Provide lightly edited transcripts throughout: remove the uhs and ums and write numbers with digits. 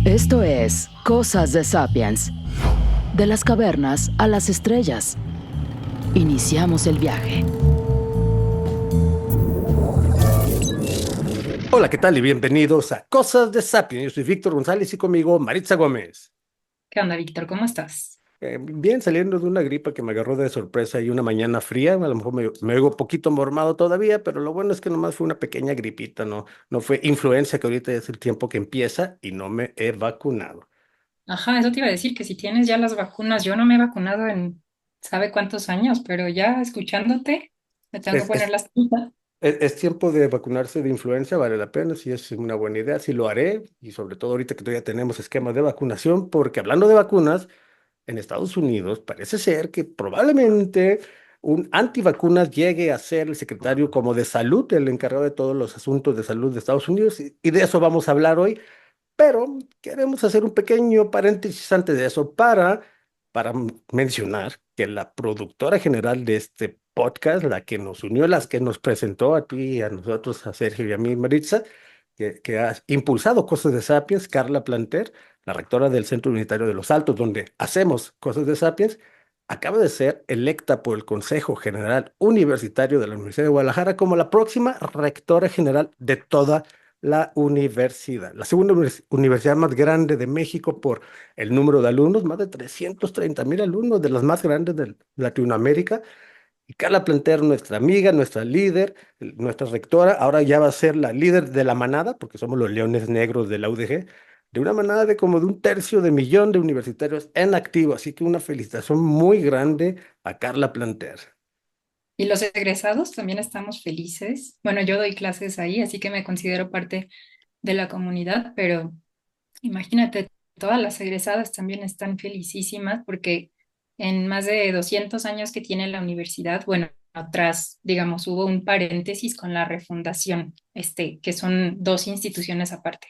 Esto es Cosas de Sapiens. De las cavernas a las estrellas. Iniciamos el viaje. Hola, ¿qué tal? Y bienvenidos a Cosas de Sapiens. Yo soy Víctor González y conmigo Maritza Gómez. ¿Qué onda, Víctor? ¿Cómo estás? Bien, saliendo de una gripa que me agarró de sorpresa y una mañana fría. A lo mejor me oigo un poquito mormado todavía, pero lo bueno es que nomás fue una pequeña gripita, no fue influenza, que ahorita es el tiempo que empieza y no me he vacunado. Ajá, eso te iba a decir que si tienes ya las vacunas, yo no me he vacunado en sabe cuántos años, pero ya escuchándote, me tengo que Es, poner es, las pilas. es tiempo de vacunarse de influenza, vale la pena, si es una buena idea, sí lo haré, y sobre todo ahorita que todavía tenemos esquemas de vacunación, porque hablando de vacunas, en Estados Unidos parece ser que probablemente un antivacunas llegue a ser el secretario como de salud, el encargado de todos los asuntos de salud de Estados Unidos, y de eso vamos a hablar hoy. Pero queremos hacer un pequeño paréntesis antes de eso para mencionar que la productora general de este podcast, la que nos unió, las que nos presentó a ti, a nosotros, a Sergio y a mí, Maritza, que ha impulsado Cosas de Sapiens, Carla Planter, la rectora del Centro Unitario de los Altos, donde hacemos Cosas de Sapiens, acaba de ser electa por el Consejo General Universitario de la Universidad de Guadalajara como la próxima rectora general de toda la universidad, la segunda universidad más grande de México por el número de alumnos, más de 330,000 alumnos, de las más grandes de Latinoamérica. Y Carla Planter, nuestra amiga, nuestra líder, nuestra rectora, ahora ya va a ser la líder de la manada, porque somos los leones negros de la UDG, de una manada de como de 1/3 de millón de universitarios en activo. Así que una felicitación muy grande a Carla Planter. Y los egresados también estamos felices. Bueno, yo doy clases ahí, así que me considero parte de la comunidad, pero imagínate, todas las egresadas también están felicísimas porque en más de 200 años que tiene la universidad, bueno, atrás, digamos, hubo un paréntesis con la refundación, que son dos instituciones aparte.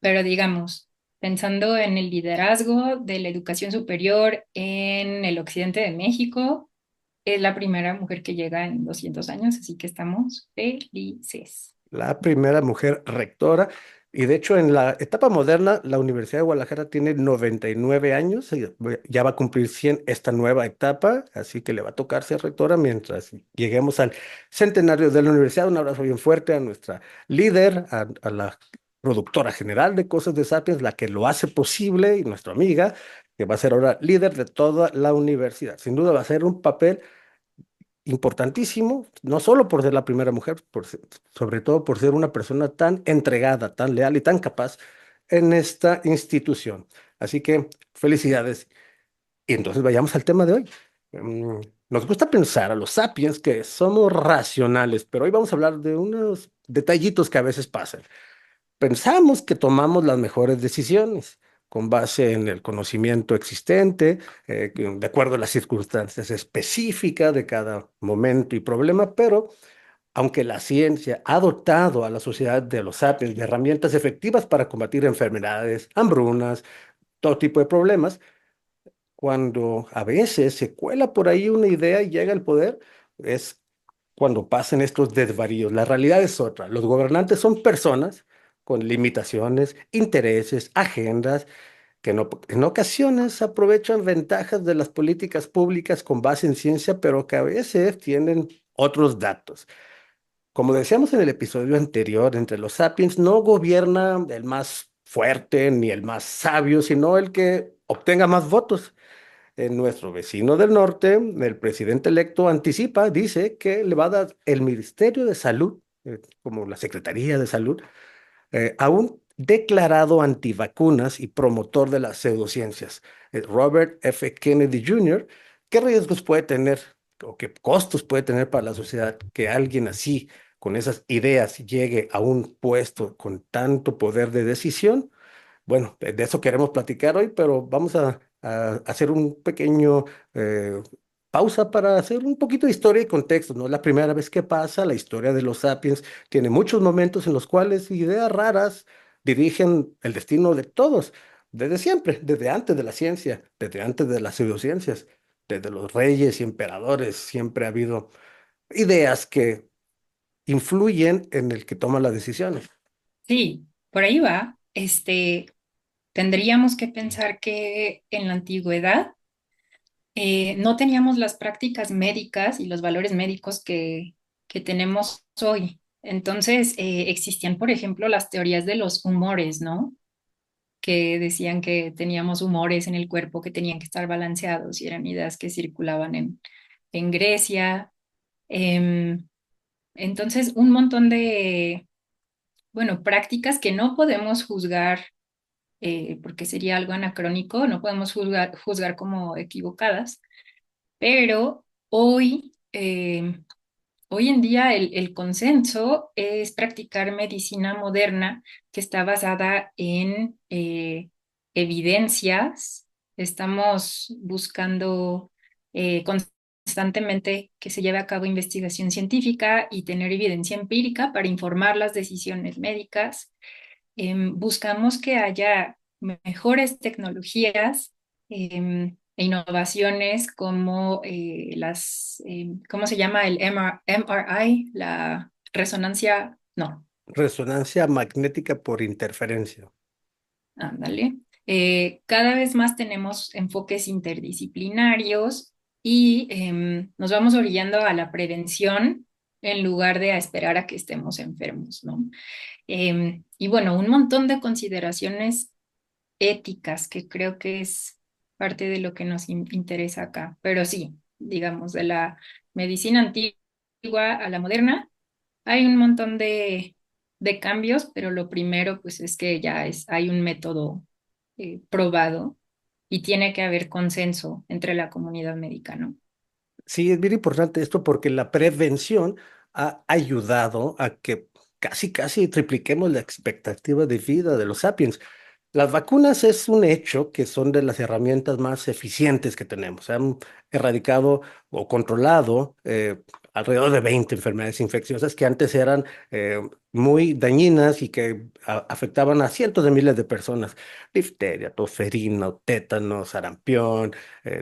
Pero digamos, pensando en el liderazgo de la educación superior en el occidente de México, es la primera mujer que llega en 200 años, así que estamos felices. La primera mujer rectora. Y de hecho, en la etapa moderna, la Universidad de Guadalajara tiene 99 años, y ya va a cumplir 100 esta nueva etapa, así que le va a tocar ser rectora mientras lleguemos al centenario de la universidad. Un abrazo bien fuerte a nuestra líder, a la productora general de Cosas de Sapiens, la que lo hace posible, y nuestra amiga, que va a ser ahora líder de toda la universidad. Sin duda va a ser un papel importantísimo, no solo por ser la primera mujer, sobre todo por ser una persona tan entregada, tan leal y tan capaz en esta institución. Así que felicidades. Y entonces vayamos al tema de hoy. Nos gusta pensar a los sapiens que somos racionales, pero hoy vamos a hablar de unos detallitos que a veces pasan. Pensamos que tomamos las mejores decisiones con base en el conocimiento existente, de acuerdo a las circunstancias específicas de cada momento y problema, pero aunque la ciencia ha dotado a la sociedad de los sapiens de herramientas efectivas para combatir enfermedades, hambrunas, todo tipo de problemas, cuando a veces se cuela por ahí una idea y llega al poder, es cuando pasan estos desvaríos. La realidad es otra. Los gobernantes son personas con limitaciones, intereses, agendas, que en ocasiones aprovechan ventajas de las políticas públicas con base en ciencia, pero que a veces tienen otros datos. Como decíamos en el episodio anterior, entre los sapiens no gobierna el más fuerte ni el más sabio, sino el que obtenga más votos. En nuestro vecino del norte, el presidente electo anticipa, dice que le va a dar el Ministerio de Salud, como la Secretaría de Salud, a un declarado antivacunas y promotor de las pseudociencias, Robert F. Kennedy Jr. ¿Qué riesgos puede tener o qué costos puede tener para la sociedad que alguien así, con esas ideas, llegue a un puesto con tanto poder de decisión? Bueno, de eso queremos platicar hoy, pero vamos a hacer un pequeño pausa para hacer un poquito de historia y contexto. No es la primera vez que pasa, la historia de los sapiens tiene muchos momentos en los cuales ideas raras dirigen el destino de todos, desde siempre, desde antes de la ciencia, desde antes de las pseudociencias, desde los reyes y emperadores, siempre ha habido ideas que influyen en el que toma las decisiones. Sí, por ahí va. este, tendríamos que pensar que en la antigüedad no teníamos las prácticas médicas y los valores médicos que tenemos hoy. Entonces, existían, por ejemplo, las teorías de los humores, ¿no? Que decían que teníamos humores en el cuerpo que tenían que estar balanceados y eran ideas que circulaban en Grecia. Em, entonces, un montón de, bueno, prácticas que no podemos juzgar porque sería algo anacrónico, no podemos juzgar como equivocadas, pero hoy en día el consenso es practicar medicina moderna que está basada en evidencias. Estamos buscando constantemente que se lleve a cabo investigación científica y tener evidencia empírica para informar las decisiones médicas. Buscamos que haya mejores tecnologías e innovaciones como ¿cómo se llama? El MRI, la resonancia, no, Resonancia magnética por interferencia. ándale. Cada vez más tenemos enfoques interdisciplinarios y nos vamos orillando a la prevención en lugar de a esperar a que estemos enfermos, ¿no? Y bueno, un montón de consideraciones éticas que creo que es parte de lo que nos interesa acá. Pero sí, digamos, de la medicina antigua a la moderna, hay un montón de cambios, pero lo primero pues es que hay un método probado y tiene que haber consenso entre la comunidad médica, ¿no? Sí, es bien importante esto porque la prevención ha ayudado a que casi tripliquemos la expectativa de vida de los sapiens. Las vacunas es un hecho que son de las herramientas más eficientes que tenemos. Han erradicado o controlado alrededor de 20 enfermedades infecciosas que antes eran muy dañinas y que afectaban a cientos de miles de personas. Difteria, tosferina, tétano, sarampión,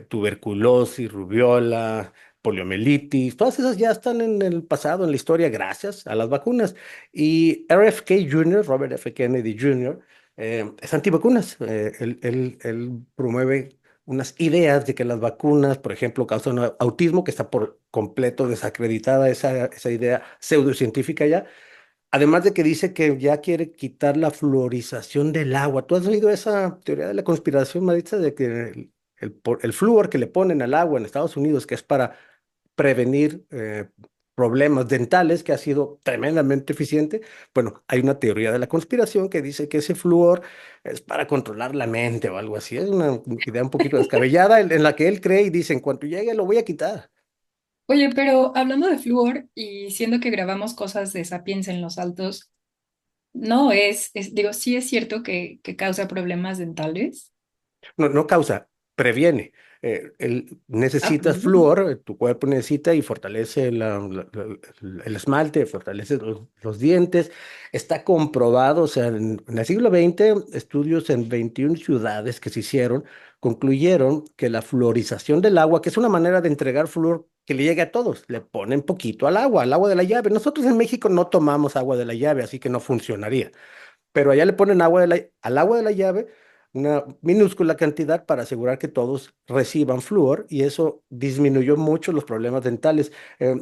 tuberculosis, rubiola, poliomielitis, todas esas ya están en el pasado, en la historia, gracias a las vacunas. Y RFK Jr., Robert F. Kennedy Jr., es antivacunas. Él promueve unas ideas de que las vacunas, por ejemplo, causan autismo, que está por completo desacreditada esa idea pseudocientífica ya. Además de que dice que ya quiere quitar la fluorización del agua. ¿Tú has oído esa teoría de la conspiración, Maritza, de que el flúor que le ponen al agua en Estados Unidos, que es para prevenir problemas dentales, que ha sido tremendamente eficiente? Bueno, hay una teoría de la conspiración que dice que ese flúor es para controlar la mente o algo así. Es una idea un poquito descabellada en la que él cree y dice, en cuanto llegue lo voy a quitar. Oye, pero hablando de flúor y siendo que grabamos cosas de Sapiens en los altos, no digo, sí es cierto que causa problemas dentales. No, no causa, previene. Ah, Necesitas previene. flúor, tu cuerpo necesita y fortalece el esmalte, fortalece los dientes. Está comprobado, o sea, en el siglo XX, estudios en 21 ciudades que se hicieron concluyeron que la fluorización del agua, que es una manera de entregar flúor que le llegue a todos, le ponen poquito al agua de la llave. Nosotros en México no tomamos agua de la llave, así que no funcionaría, pero allá le ponen al agua de la llave una minúscula cantidad para asegurar que todos reciban flúor y eso disminuyó mucho los problemas dentales. Eh,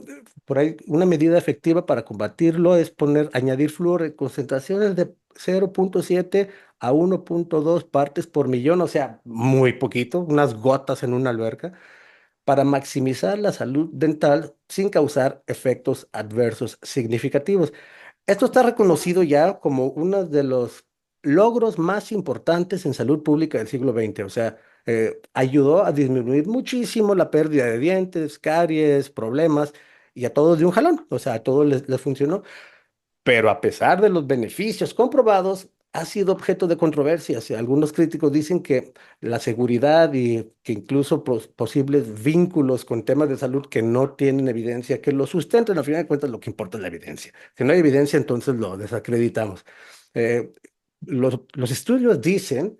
por ahí una medida efectiva para combatirlo es añadir flúor en concentraciones de 0,7 a 1,2 partes por millón, o sea, muy poquito, unas gotas en una alberca, para maximizar la salud dental sin causar efectos adversos significativos. Esto está reconocido ya como uno de los logros más importantes en salud pública del siglo XX. O sea, ayudó a disminuir muchísimo la pérdida de dientes, caries, problemas, y a todos de un jalón. O sea, a todos les funcionó. Pero a pesar de los beneficios comprobados, ha sido objeto de controversias. Algunos críticos dicen que la seguridad y que incluso posibles vínculos con temas de salud que no tienen evidencia, que lo sustenten, al final de cuentas lo que importa es la evidencia. Si no hay evidencia, entonces lo desacreditamos. Eh, los estudios dicen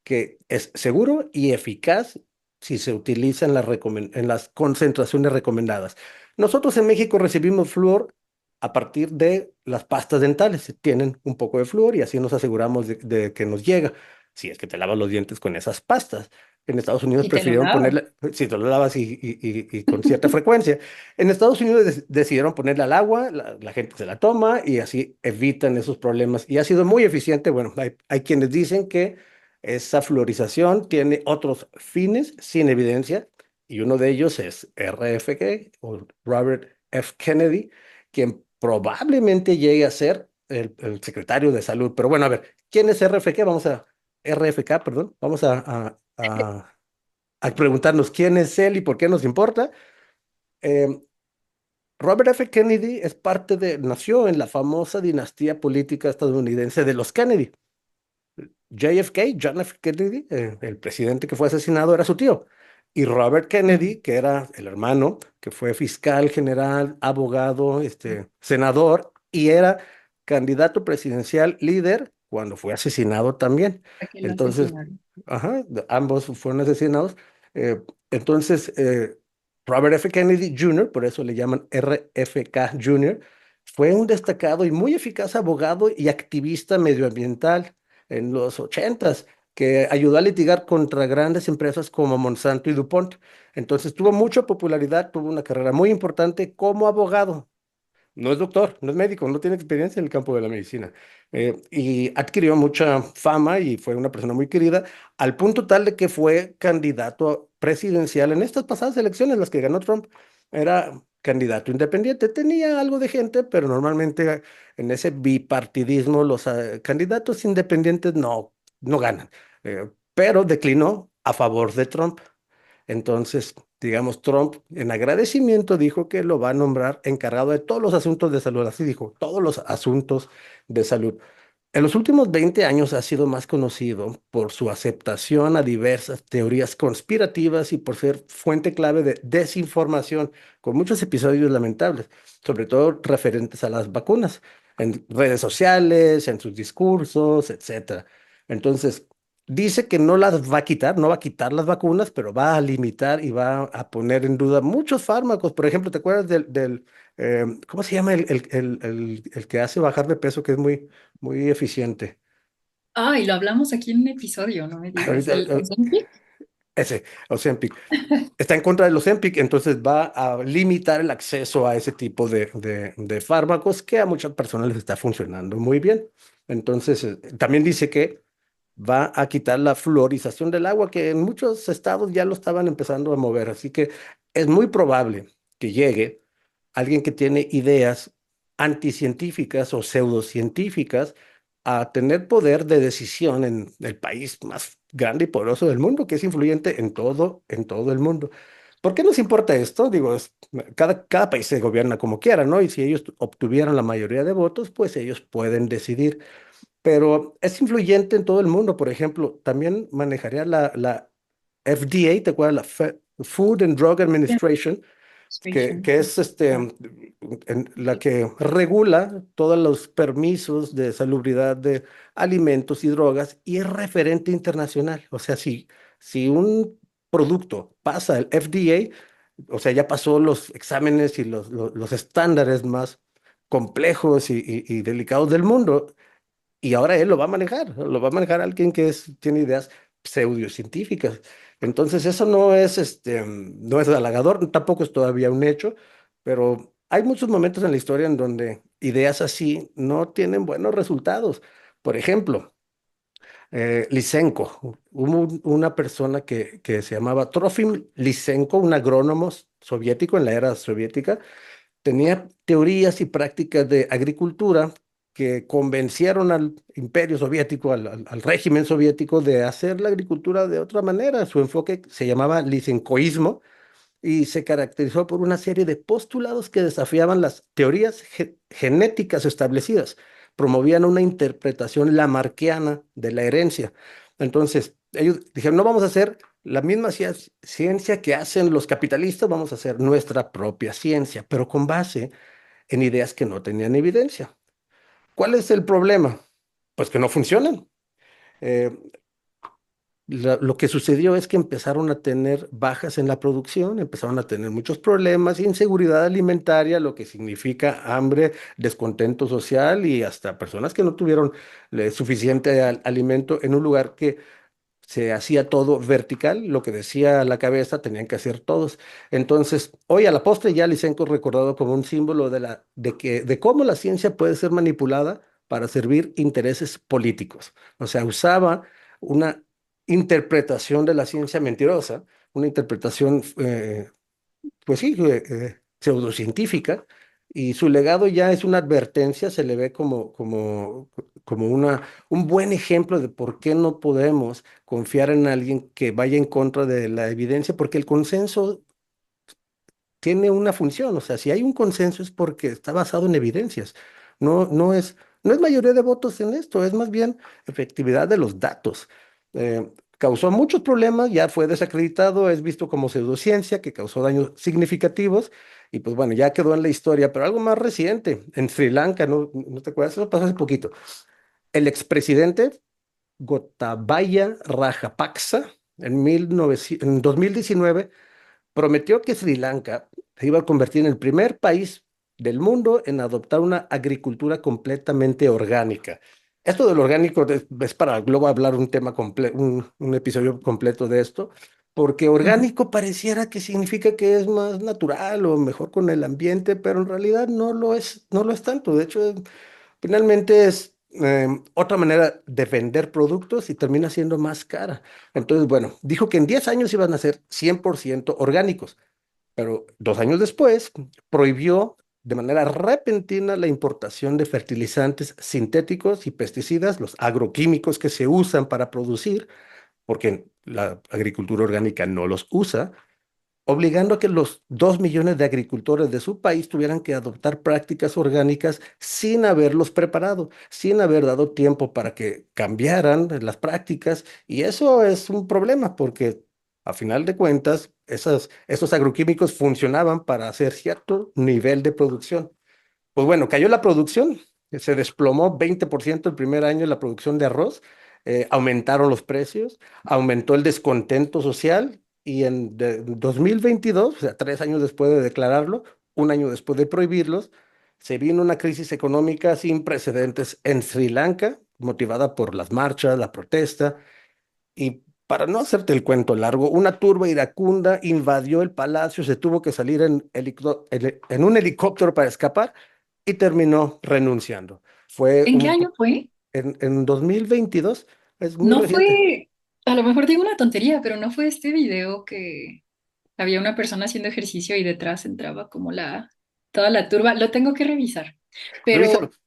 que es seguro y eficaz si se utiliza en las concentraciones recomendadas. Nosotros en México recibimos flúor a partir de las pastas dentales. Tienen un poco de flúor y así nos aseguramos de que nos llega, si es que te lavas los dientes con esas pastas. En Estados Unidos Y te lo prefirieron lavo. ponerla, si te lo lavas y con cierta frecuencia. En Estados Unidos decidieron ponerla al agua, la gente se la toma y así evitan esos problemas. Y ha sido muy eficiente. Bueno, hay quienes dicen que esa fluorización tiene otros fines sin evidencia y uno de ellos es RFK o Robert F. Kennedy, quien probablemente llegue a ser el secretario de salud. Pero bueno, a ver, ¿quién es RFK? RFK, perdón, vamos a preguntarnos quién es él y por qué nos importa. Eh, Robert F. Kennedy nació en la famosa dinastía política estadounidense de los Kennedy. JFK, John F. Kennedy, el presidente que fue asesinado, era su tío. Y Robert Mm. Kennedy, que era el hermano, que fue fiscal general, abogado, senador, y era candidato presidencial líder cuando fue asesinado también. ¿A que lo Entonces, asesinaron? ajá, ambos fueron asesinados. Eh, entonces, Robert F. Kennedy Jr., por eso le llaman RFK Jr., fue un destacado y muy eficaz abogado y activista medioambiental en los ochentas, que ayudó a litigar contra grandes empresas como Monsanto y DuPont. Entonces tuvo mucha popularidad, tuvo una carrera muy importante como abogado. No es doctor, no es médico, no tiene experiencia en el campo de la medicina. Y adquirió mucha fama y fue una persona muy querida, al punto tal de que fue candidato presidencial en estas pasadas elecciones, las que ganó Trump. Era candidato independiente, tenía algo de gente, pero normalmente en ese bipartidismo los candidatos independientes no ganan. Pero declinó a favor de Trump. Entonces, digamos, Trump en agradecimiento dijo que lo va a nombrar encargado de todos los asuntos de salud. Así dijo, todos los asuntos de salud. En los últimos 20 años ha sido más conocido por su aceptación a diversas teorías conspirativas y por ser fuente clave de desinformación, con muchos episodios lamentables, sobre todo referentes a las vacunas, en redes sociales, en sus discursos, etcétera. Entonces, dice que no las va a quitar, no va a quitar las vacunas, pero va a limitar y va a poner en duda muchos fármacos. Por ejemplo, ¿te acuerdas ¿cómo se llama el que hace bajar de peso, que es muy eficiente? Ah, y lo hablamos aquí en un episodio, no me digas. Ahorita, ¿El Ozempic? ese, Ozempic. Está en contra del Ozempic, entonces va a limitar el acceso a ese tipo de fármacos que a muchas personas les está funcionando muy bien. Entonces, también dice que va a quitar la fluorización del agua, que en muchos estados ya lo estaban empezando a mover. Así que es muy probable que llegue alguien que tiene ideas anticientíficas o pseudocientíficas a tener poder de decisión en el país más grande y poderoso del mundo, que es influyente en todo el mundo. ¿Por qué nos importa esto? Digo, cada país se gobierna como quiera, ¿no? Y si ellos obtuvieran la mayoría de votos, pues ellos pueden decidir, pero es influyente en todo el mundo. Por ejemplo, también manejaría la FDA, ¿te acuerdas? Food and Drug Administration, Administration. que es Ah, la que regula todos los permisos de salubridad de alimentos y drogas y es referente internacional. O sea, si un producto pasa el FDA, o sea, ya pasó los exámenes y los estándares más complejos y delicados del mundo, y ahora él lo va a manejar alguien que tiene ideas pseudocientíficas. Entonces, eso no es halagador, tampoco es todavía un hecho, pero hay muchos momentos en la historia en donde ideas así no tienen buenos resultados. Por ejemplo, Lysenko, hubo una persona que se llamaba Trofim Lysenko, un agrónomo soviético en la era soviética. Tenía teorías y prácticas de agricultura que convencieron al imperio soviético, al régimen soviético, de hacer la agricultura de otra manera. Su enfoque se llamaba lisencoísmo y se caracterizó por una serie de postulados que desafiaban las teorías genéticas establecidas, promovían una interpretación lamarquiana de la herencia. Entonces, ellos dijeron, no vamos a hacer la misma ciencia que hacen los capitalistas, vamos a hacer nuestra propia ciencia, pero con base en ideas que no tenían evidencia. ¿Cuál es el problema? Pues que no funcionan. Eh, lo que sucedió es que empezaron a tener bajas en la producción, empezaron a tener muchos problemas, inseguridad alimentaria, lo que significa hambre, descontento social y hasta personas que no tuvieron suficiente alimento en un lugar que se hacía todo vertical, lo que decía la cabeza tenían que hacer todos. Entonces, hoy a la postre ya Lysenko es recordado como un símbolo de cómo la ciencia puede ser manipulada para servir intereses políticos. O sea, usaba una interpretación de la ciencia mentirosa, una interpretación pues sí, pseudocientífica, y su legado ya es una advertencia, se le ve como un buen ejemplo de por qué no podemos confiar en alguien que vaya en contra de la evidencia, porque el consenso tiene una función, o sea, si hay un consenso es porque está basado en evidencias, no es mayoría de votos en esto, es más bien efectividad de los datos. Causó muchos problemas, ya fue desacreditado, es visto como pseudociencia, que causó daños significativos, y pues bueno, ya quedó en la historia, pero algo más reciente, en Sri Lanka, ¿no te acuerdas? Eso pasó hace poquito. El expresidente Gotabaya Rajapaksa, en 2019, prometió que Sri Lanka se iba a convertir en el primer país del mundo en adoptar una agricultura completamente orgánica. Esto del orgánico es para luego hablar un tema un episodio completo de esto, porque Ujú. orgánico pareciera que significa que es más natural o mejor con el ambiente, pero en realidad no lo es tanto. De hecho, finalmente es otra manera de vender productos y termina siendo más cara. Entonces, bueno, dijo que en 10 años iban a ser 100% orgánicos, pero 2 años después prohibió de manera repentina la importación de fertilizantes sintéticos y pesticidas, los agroquímicos que se usan para producir, porque la agricultura orgánica no los usa, obligando a que los 2 millones de agricultores de su país tuvieran que adoptar prácticas orgánicas sin haberlos preparado, sin haber dado tiempo para que cambiaran las prácticas. Y eso es un problema porque a final de cuentas esos agroquímicos funcionaban para hacer cierto nivel de producción. Pues bueno, cayó la producción, se desplomó 20% el primer año la producción de arroz, aumentaron los precios, aumentó el descontento social y en 2022, o sea, 3 años después de declararlo, un año después de prohibirlos, se vino una crisis económica sin precedentes en Sri Lanka, motivada por las marchas, la protesta, y para no hacerte el cuento largo, una turba iracunda invadió el palacio, se tuvo que salir en un helicóptero para escapar y terminó renunciando. Fue ¿En qué año fue? en 2022, es muy No reciente. fue, a lo mejor digo una tontería, pero no fue este video que había una persona haciendo ejercicio y detrás entraba como toda la turba. Lo tengo que revisar. Revísalo. Pero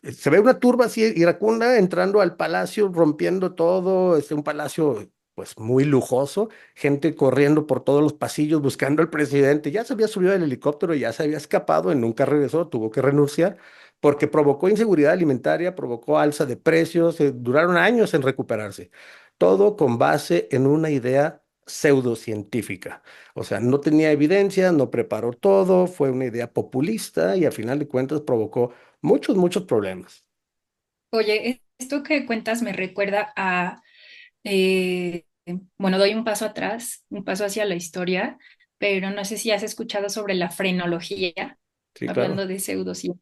Se ve una turba así iracunda entrando al palacio, rompiendo todo. Es un palacio pues muy lujoso, gente corriendo por todos los pasillos buscando al presidente. Ya se había subido al helicóptero, ya se había escapado y nunca regresó, tuvo que renunciar porque provocó inseguridad alimentaria, provocó alza de precios, duraron años en recuperarse. Todo con base en una idea pseudocientífica. O sea, no tenía evidencia, no preparó todo, fue una idea populista y al final de cuentas provocó muchos, muchos problemas. oye, esto que cuentas me recuerda eh, bueno, doy un paso atrás, un paso hacia la historia, pero no sé si has escuchado sobre la frenología, Sí, claro. hablando de pseudociencia.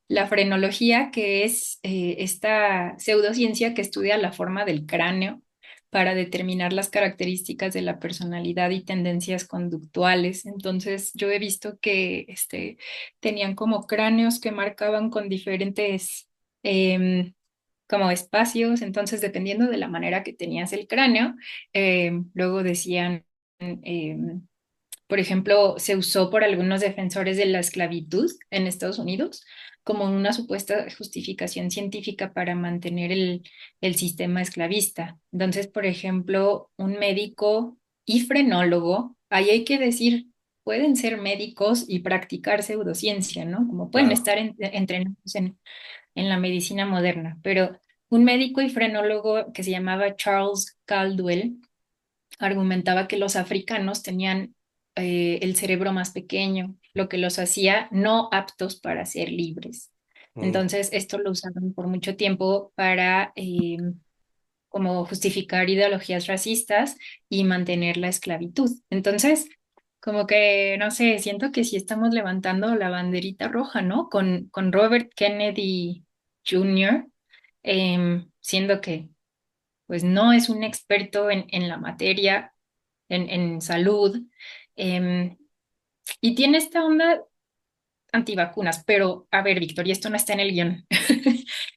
La frenología, que es esta pseudociencia que estudia la forma del cráneo para determinar las características de la personalidad y tendencias conductuales. Entonces, yo he visto que tenían como cráneos que marcaban con diferentes como espacios. Entonces, dependiendo de la manera que tenías el cráneo, luego decían, por ejemplo, se usó por algunos defensores de la esclavitud en Estados Unidos como una supuesta justificación científica para mantener el sistema esclavista. Entonces, por ejemplo, un médico y frenólogo, ahí hay que decir, pueden ser médicos y practicar pseudociencia, ¿no? Como pueden Claro. estar entrenados en la medicina moderna, pero un médico y frenólogo que se llamaba Charles Caldwell argumentaba que los africanos tenían el cerebro más pequeño, lo que los hacía no aptos para ser libres. Mm. Entonces, esto lo usaron por mucho tiempo para como justificar ideologías racistas y mantener la esclavitud. Entonces, como que, no sé, siento que sí estamos levantando la banderita roja, ¿no? Con Robert Kennedy Jr., siendo que pues no es un experto en la materia, en salud, em, y tiene esta onda antivacunas, pero a ver, Víctor, y esto no está en el guión.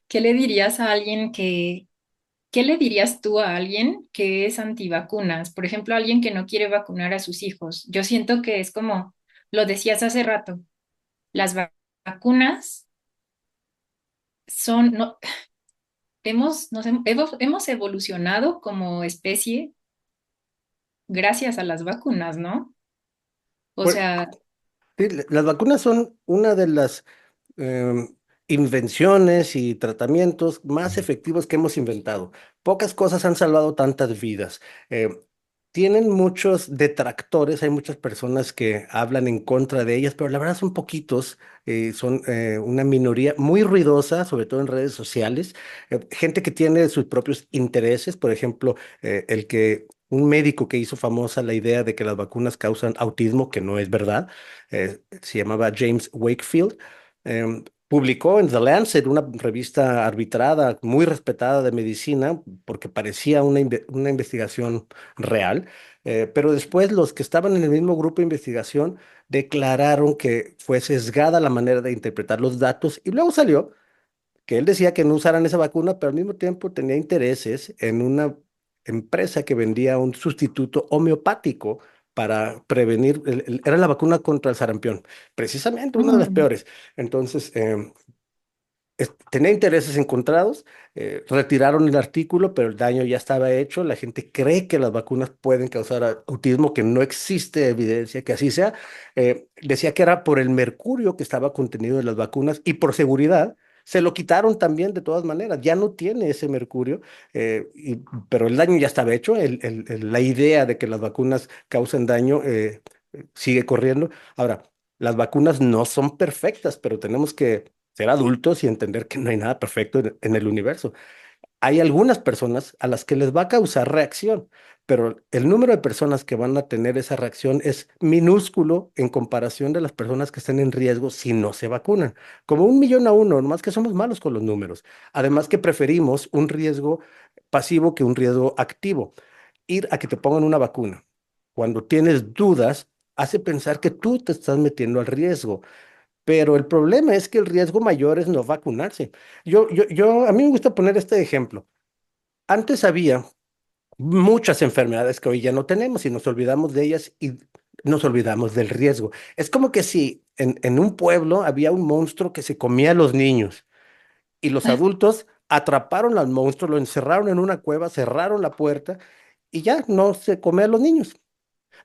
¿Qué le dirías a alguien qué le dirías tú a alguien que es antivacunas? Por ejemplo, a alguien que no quiere vacunar a sus hijos. Yo siento que es como lo decías hace rato, las vacunas son, no, hemos evolucionado como especie gracias a las vacunas, ¿no? O Bueno, sea, sí, las vacunas son una de las invenciones y tratamientos más efectivos que hemos inventado. Pocas cosas han salvado tantas vidas. Eh, Tienen muchos detractores, hay muchas personas que hablan en contra de ellas, pero la verdad son poquitos, son una minoría muy ruidosa, sobre todo en redes sociales, gente que tiene sus propios intereses, por ejemplo, un médico que hizo famosa la idea de que las vacunas causan autismo, que no es verdad, se llamaba James Wakefield. Publicó en The Lancet, una revista arbitrada, muy respetada de medicina, porque parecía una investigación real, pero después los que estaban en el mismo grupo de investigación declararon que fue sesgada la manera de interpretar los datos y luego salió que él decía que no usaran esa vacuna, pero al mismo tiempo tenía intereses en una empresa que vendía un sustituto homeopático para prevenir, era la vacuna contra el sarampión, precisamente una de las mm, peores. Entonces, tenía intereses encontrados, retiraron el artículo, pero el daño ya estaba hecho. La gente cree que las vacunas pueden causar autismo, que no existe evidencia que así sea. Decía que era por el mercurio que estaba contenido en las vacunas y por seguridad. Se lo quitaron también de todas maneras, ya no tiene ese mercurio, pero el daño ya estaba hecho. La idea de que las vacunas causen daño sigue corriendo. Ahora, las vacunas no son perfectas, pero tenemos que ser adultos y entender que no hay nada perfecto en el universo. Hay algunas personas a las que les va a causar reacción, pero el número de personas que van a tener esa reacción es minúsculo en comparación de las personas que están en riesgo si no se vacunan. Como 1 millón a 1, nomás que somos malos con los números. Además que preferimos un riesgo pasivo que un riesgo activo. Ir a que te pongan una vacuna cuando tienes dudas hace pensar que tú te estás metiendo al riesgo. Pero el problema es que el riesgo mayor es no vacunarse. A mí me gusta poner este ejemplo. Antes había muchas enfermedades que hoy ya no tenemos y nos olvidamos de ellas y nos olvidamos del riesgo. Es como que si en un pueblo había un monstruo que se comía a los niños y los adultos atraparon al monstruo, lo encerraron en una cueva, cerraron la puerta y ya no se come a los niños.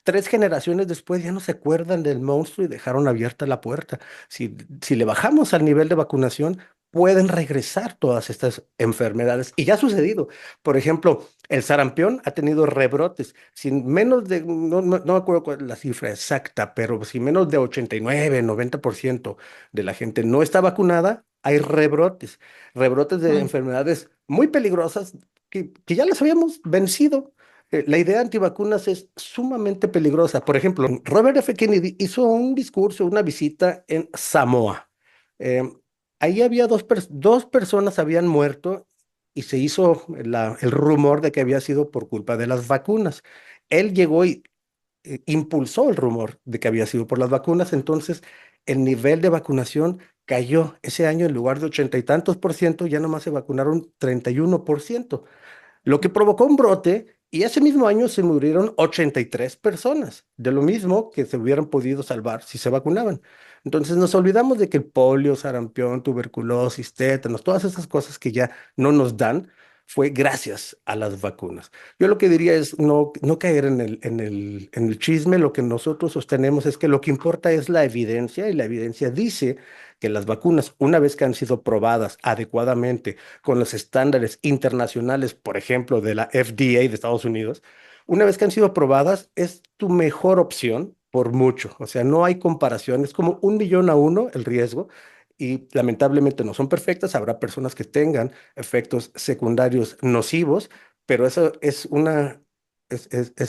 3 generaciones después ya no se acuerdan del monstruo y dejaron abierta la puerta. Si le bajamos al nivel de vacunación, pueden regresar todas estas enfermedades. Y ya ha sucedido. Por ejemplo, el sarampión ha tenido rebrotes. Sin menos de, no me acuerdo cuál es la cifra exacta, pero si menos de 89, 90% de la gente no está vacunada, hay rebrotes. Rebrotes de mm, enfermedades muy peligrosas que ya las habíamos vencido. La idea antivacunas es sumamente peligrosa. Por ejemplo, Robert F. Kennedy hizo un discurso, una visita en Samoa. Eh, Ahí había dos personas habían muerto y se hizo el rumor de que había sido por culpa de las vacunas. Él llegó y impulsó el rumor de que había sido por las vacunas. Entonces, el nivel de vacunación cayó. Ese año, en lugar de 80 y tantos por ciento, ya nomás se vacunaron 31%, lo que provocó un brote y ese mismo año se murieron 83 personas, de lo mismo que se hubieran podido salvar si se vacunaban. Entonces nos olvidamos de que el polio, sarampión, tuberculosis, tétanos, todas esas cosas que ya no nos dan, fue gracias a las vacunas. Yo lo que diría es no caer en el chisme. Lo que nosotros sostenemos es que lo que importa es la evidencia y la evidencia dice que las vacunas, una vez que han sido probadas adecuadamente, con los estándares internacionales, por ejemplo, de la FDA de Estados Unidos, una vez que han sido aprobadas, es tu mejor opción por mucho. O sea, no hay comparación, es como 1 millón a 1 el riesgo. Y lamentablemente no son perfectas, habrá personas que tengan efectos secundarios nocivos, pero eso es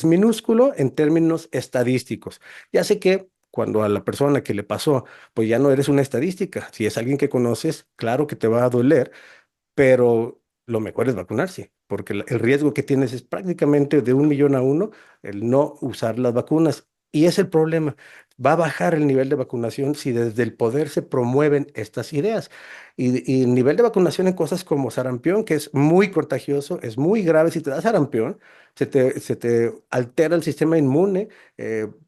minúsculo en términos estadísticos. Ya sé que cuando a la persona que le pasó, pues ya no eres una estadística. Si es alguien que conoces, claro que te va a doler, pero lo mejor es vacunarse, porque el riesgo que tienes es prácticamente de 1 millón a 1 el no usar las vacunas. Y es el problema. Va a bajar el nivel de vacunación si desde el poder se promueven estas ideas. Y el nivel de vacunación en cosas como sarampión, que es muy contagioso, es muy grave. Si te da sarampión, se te altera el sistema inmune.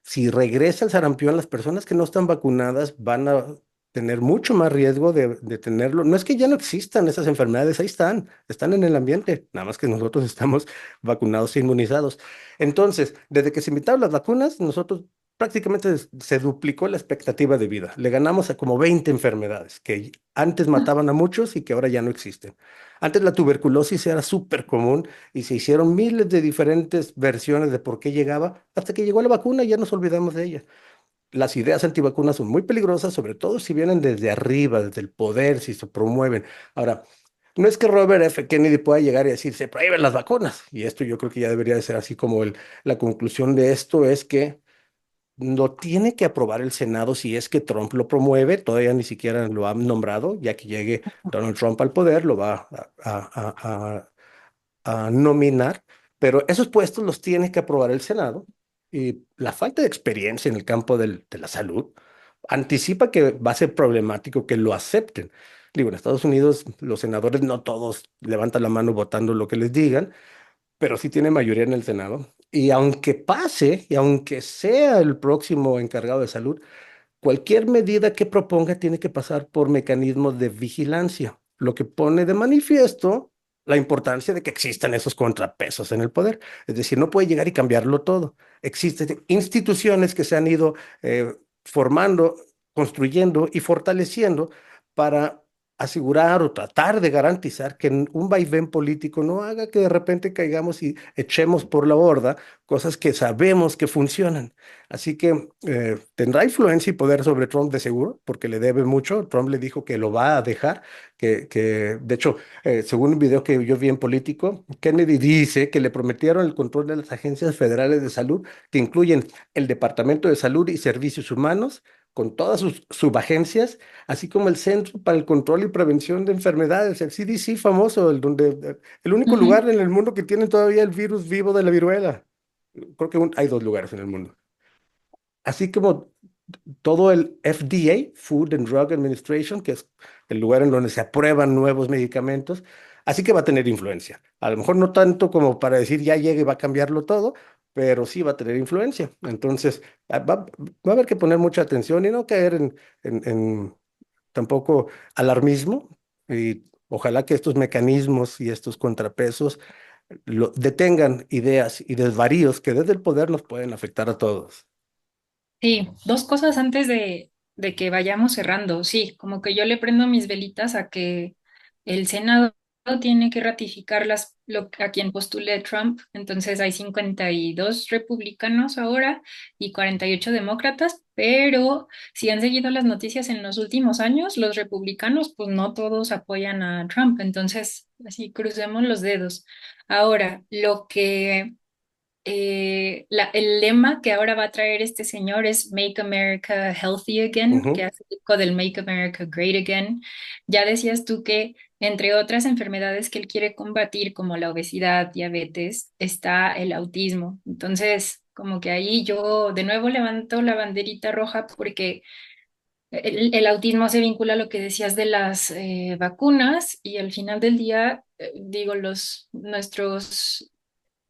Si regresa el sarampión, las personas que no están vacunadas van a tener mucho más riesgo de tenerlo. No es que ya no existan esas enfermedades, ahí están en el ambiente, nada más que nosotros estamos vacunados e inmunizados. Entonces, desde que se inventaron las vacunas, nosotros prácticamente se duplicó la expectativa de vida. Le ganamos a como 20 enfermedades que antes mataban a muchos y que ahora ya no existen. Antes la tuberculosis era súper común y se hicieron miles de diferentes versiones de por qué llegaba, hasta que llegó la vacuna y ya nos olvidamos de ella. Las ideas antivacunas son muy peligrosas, sobre todo si vienen desde arriba, desde el poder, si se promueven. Ahora, no es que Robert F. Kennedy pueda llegar y decir, se prohíben las vacunas. Y esto yo creo que ya debería de ser así como la conclusión de esto es que lo tiene que aprobar el Senado si es que Trump lo promueve. Todavía ni siquiera lo han nombrado, ya que llegue Donald Trump al poder, lo va a nominar, pero esos puestos los tiene que aprobar el Senado y la falta de experiencia en el campo de la salud anticipa que va a ser problemático que lo acepten. Digo, en Estados Unidos los senadores no todos levantan la mano votando lo que les digan, pero sí tiene mayoría en el Senado. Y aunque pase, y aunque sea el próximo encargado de salud, cualquier medida que proponga tiene que pasar por mecanismos de vigilancia, lo que pone de manifiesto la importancia de que existan esos contrapesos en el poder. Es decir, no puede llegar y cambiarlo todo. Existen instituciones que se han ido formando, construyendo y fortaleciendo para asegurar o tratar de garantizar que un vaivén político no haga que de repente caigamos y echemos por la borda cosas que sabemos que funcionan. Así que tendrá influencia y poder sobre Trump de seguro, porque le debe mucho. Trump le dijo que lo va a dejar, de hecho, según un video que yo vi en Político, Kennedy dice que le prometieron el control de las agencias federales de salud, que incluyen el Departamento de Salud y Servicios Humanos, con todas sus subagencias, así como el Centro para el Control y Prevención de Enfermedades, el CDC famoso, el único Ujú, lugar en el mundo que tiene todavía el virus vivo de la viruela. Creo que hay 2 lugares en el mundo. Así como todo el FDA, Food and Drug Administration, que es el lugar en donde se aprueban nuevos medicamentos, así que va a tener influencia. A lo mejor no tanto como para decir ya llegue y va a cambiarlo todo, pero sí va a tener influencia. Entonces, va a haber que poner mucha atención y no caer en tampoco alarmismo. Y ojalá que estos mecanismos y estos contrapesos detengan ideas y desvaríos que desde el poder nos pueden afectar a todos. sí, dos cosas antes de que vayamos cerrando. Sí, como que yo le prendo mis velitas a que el Senado tiene que ratificar a quien postule Trump. Entonces hay 52 republicanos ahora y 48 demócratas, pero si han seguido las noticias en los últimos años, los republicanos, pues no todos apoyan a Trump. Entonces, así crucemos los dedos. Ahora, el lema que ahora va a traer este señor es Make America Healthy Again, que Ujú. hace eco del Make America Great Again. Ya decías tú que entre otras enfermedades que él quiere combatir, como la obesidad, diabetes, está el autismo. Entonces, como que ahí yo de nuevo levanto la banderita roja porque el autismo se vincula a lo que decías de las vacunas y al final del día, digo, nuestros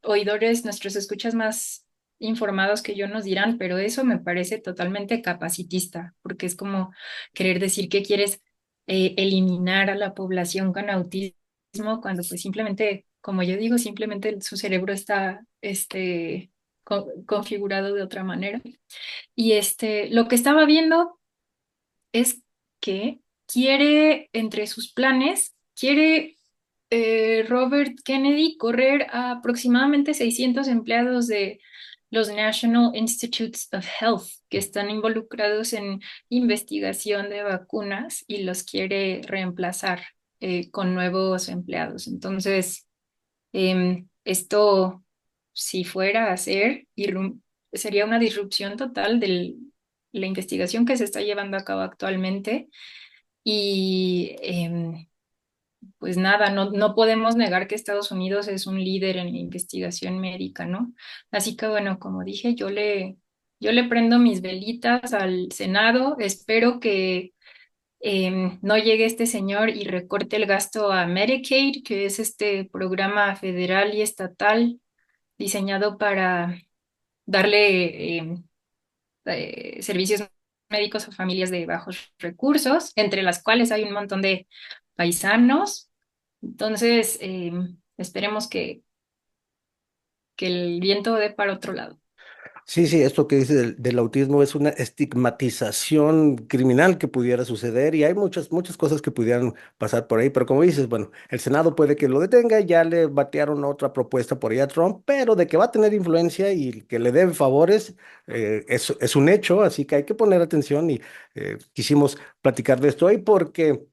oidores, nuestros escuchas más informados que yo nos dirán, pero eso me parece totalmente capacitista, porque es como querer decir que quieres eliminar a la población con autismo cuando pues simplemente, como yo digo, simplemente su cerebro está configurado de otra manera. Y lo que estaba viendo es que quiere, entre sus planes, quiere Robert Kennedy correr a aproximadamente 600 empleados de los National Institutes of Health que están involucrados en investigación de vacunas y los quiere reemplazar con nuevos empleados. Entonces, esto, si fuera a ser, sería una disrupción total de la investigación que se está llevando a cabo actualmente. Y pues nada, no podemos negar que Estados Unidos es un líder en la investigación médica, ¿no? Así que bueno, como dije, yo le prendo mis velitas al Senado, espero que no llegue este señor y recorte el gasto a Medicaid, que es este programa federal y estatal diseñado para darle servicios médicos a familias de bajos recursos, entre las cuales hay un montón de paisanos. Entonces, esperemos que el viento dé para otro lado. Sí, sí, esto que dice del autismo es una estigmatización criminal que pudiera suceder y hay muchas cosas que pudieran pasar por ahí, pero como dices, bueno, el Senado puede que lo detenga, ya le batearon otra propuesta por ahí a Trump, pero de que va a tener influencia y que le debe favores, es un hecho, así que hay que poner atención y quisimos platicar de esto hoy porque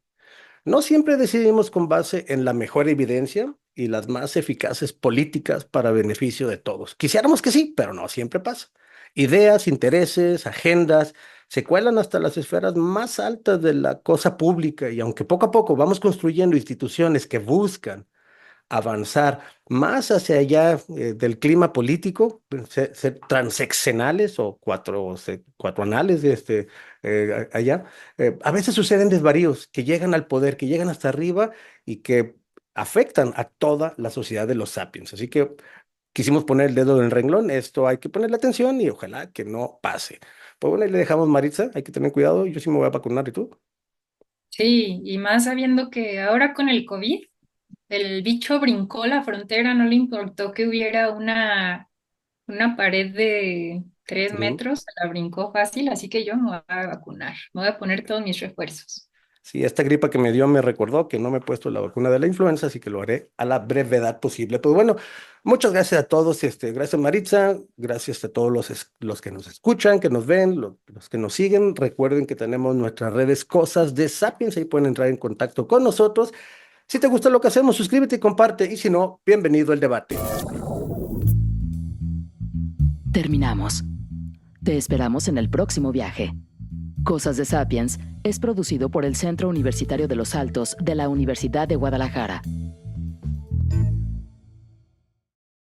no siempre decidimos con base en la mejor evidencia y las más eficaces políticas para beneficio de todos. Quisiéramos que sí, pero no siempre pasa. Ideas, intereses, agendas se cuelan hasta las esferas más altas de la cosa pública y aunque poco a poco vamos construyendo instituciones que buscan avanzar más hacia allá del clima político, ser transeccionales o cuatronales de allá, a veces suceden desvaríos que llegan al poder, que llegan hasta arriba y que afectan a toda la sociedad de los sapiens. Así que quisimos poner el dedo en el renglón, esto hay que ponerle atención y ojalá que no pase. Pues bueno, ahí le dejamos, Maritza, hay que tener cuidado, yo sí me voy a vacunar, ¿y tú? Sí, y más sabiendo que ahora con el COVID, el bicho brincó la frontera, no le importó que hubiera una pared de 3 metros, la brincó fácil, así que yo me voy a vacunar, me voy a poner todos mis refuerzos. Sí, esta gripa que me dio me recordó que no me he puesto la vacuna de la influenza, así que lo haré a la brevedad posible. Pues bueno, muchas gracias a todos, gracias Maritza, gracias a todos los que nos escuchan, que nos ven, los que nos siguen. Recuerden que tenemos nuestras redes Cosas de Sapiens, ahí pueden entrar en contacto con nosotros. Si te gusta lo que hacemos, suscríbete y comparte, y si no, bienvenido al debate. Terminamos. Te esperamos en el próximo viaje. Cosas de Sapiens es producido por el Centro Universitario de los Altos de la Universidad de Guadalajara.